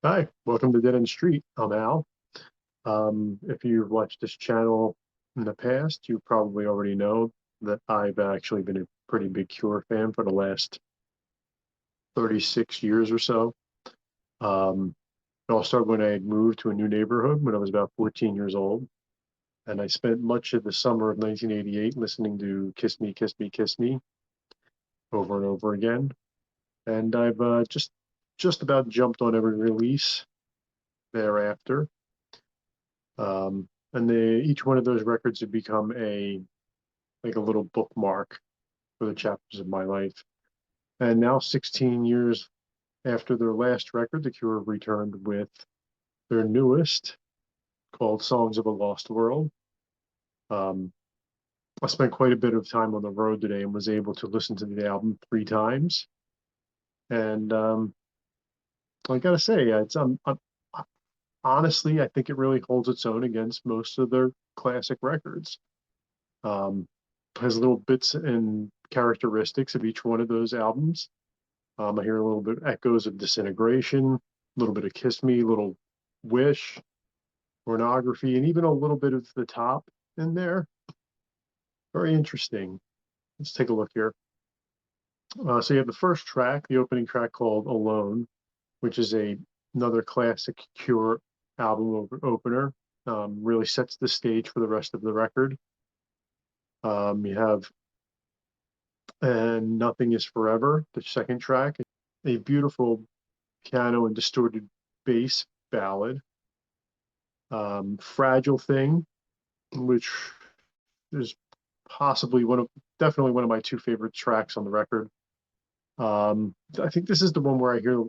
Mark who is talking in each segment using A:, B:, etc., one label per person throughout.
A: Hi, welcome to Dead End Street. I'm Al. If you've watched this channel in the past, you probably already know that I've actually been a pretty big Cure fan for the last 36 years or so. Um, it all started when I had moved to a new neighborhood when I was about 14 years old, and I spent much of the summer of 1988 listening to Kiss Me, Kiss Me, Kiss Me over and over again. And I've just about jumped on every release thereafter. And each one of those records had become a little bookmark for the chapters of my life. And now, 16 years after their last record, The Cure returned with their newest, called "Songs of a Lost World." Um, I spent quite a bit of time on the road today and was able to listen to the album three times. And I gotta say, honestly, I think it really holds its own against most of their classic records. Um, has little bits and characteristics of each one of those albums. I hear a little bit echoes of Disintegration, a little bit of Kiss Me, a little Wish, Pornography, and even a little bit of The Top in there. Very interesting. Let's take a look here. So you have the first track, the opening track called Alone, which is another classic Cure album opener. Really sets the stage for the rest of the record. You have And Nothing Is Forever, the second track, a beautiful piano and distorted bass ballad. Fragile Thing, which is possibly definitely one of my two favorite tracks on the record. I think this is the one where I hear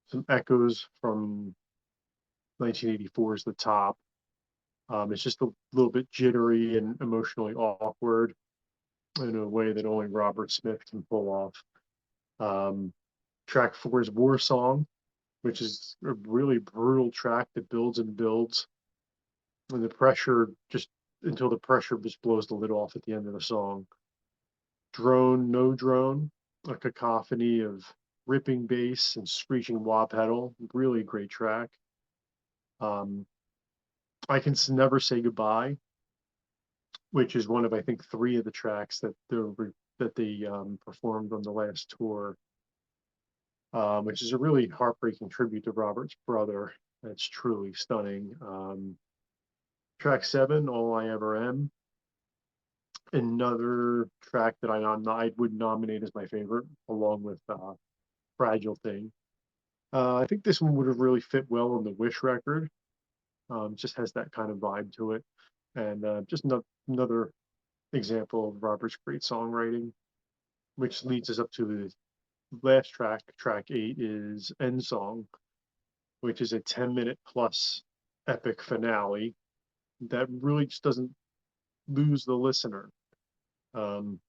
A: some echoes from 1984's The Top. It's just a little bit jittery and emotionally awkward in a way that only Robert Smith can pull off. Um, Track four is War Song, which is a really brutal track that builds and builds, and the pressure just until the pressure just blows the lid off at the end of the song. Drone, No Drone, a cacophony of ripping bass and screeching wah pedal. Really great track. Um, I Can Never Say Goodbye, which is one of I think three of the tracks that they performed on the last tour, which is a really heartbreaking tribute to Robert's brother. That's truly stunning. Track seven, All I Ever Am, another track that I would nominate as my favorite, along with Fragile Thing. I think this one would have really fit well on the Wish record. Just has that kind of vibe to it, and just another example of Robert's great songwriting, which leads us up to the last track. Track eight is End Song, which is a 10-minute plus epic finale that really just doesn't lose the listener. Um,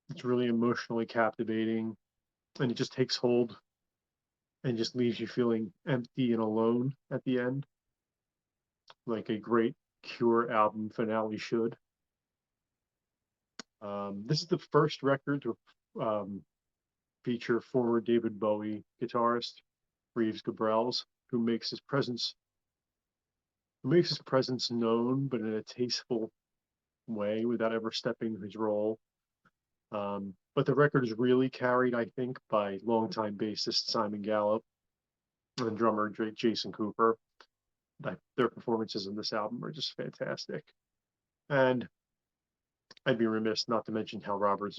A: it's really emotionally captivating, and it just takes hold and just leaves you feeling empty and alone at the end, like a great Cure album finale should. This is the first record to feature former David Bowie guitarist Reeves Gabrels, who makes his presence known, but in a tasteful way without ever stepping his role. But the record is really carried, I think, by longtime bassist Simon Gallup and drummer Jason Cooper. Their performances in this album are just fantastic. And I'd be remiss not to mention how Robert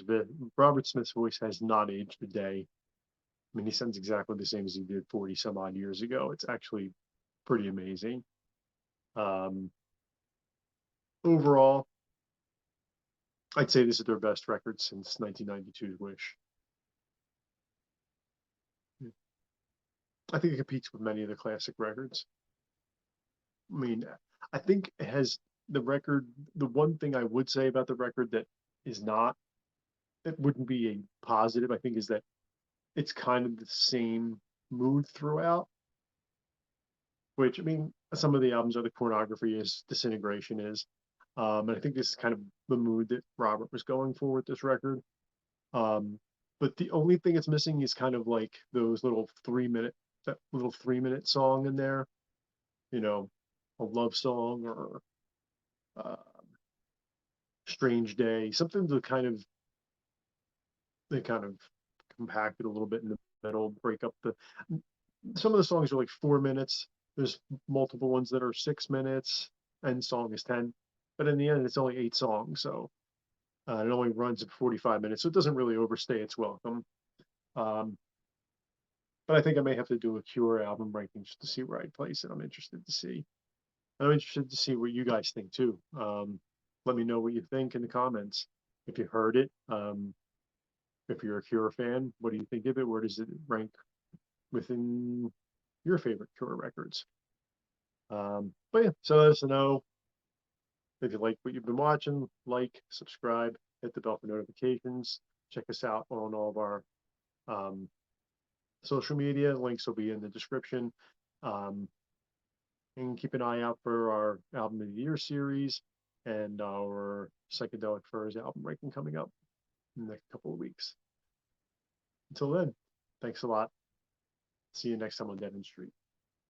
A: Smith's voice has not aged a day. I mean, he sounds exactly the same as he did 40 some odd years ago. It's actually pretty amazing. Um, Overall, I'd say this is their best record since 1992's Wish. I think it competes with many of the classic records. I mean, I think it has the record. The one thing I would say about the record that is not, it wouldn't be a positive, I think, is that it's kind of the same mood throughout. Which, I mean, some of the albums are like Pornography is, Disintegration is. And I think this is kind of the mood that Robert was going for with this record. Um, but the only thing it's missing is kind of like those little 3 minute that little 3-minute song in there, you know, a love song or uh, Strange Day, something to kind of they kind of compact it a little bit in the middle, break up the. Some of the songs are like 4 minutes. There's multiple ones that are 6 minutes, and song is 10. But in the end, it's only 8 songs, so it only runs at 45 minutes, so it doesn't really overstay its welcome. Um, but I think I may have to do a Cure album ranking just to see where I'd place it. I'm interested to see. I'm interested to see what you guys think too. Let me know what you think in the comments. If you heard it, if you're a Cure fan, what do you think of it? Where does it rank within your favorite Cure records? But yeah, so let us know if you like what you've been watching. Like, subscribe, hit the bell for notifications. Check us out on all of our um, social media. Links will be in the description. Um, and keep an eye out for our Album of the Year series and our Psychedelic Furs album ranking coming up in the next couple of weeks. Until then, thanks a lot. See you next time on Devon Street.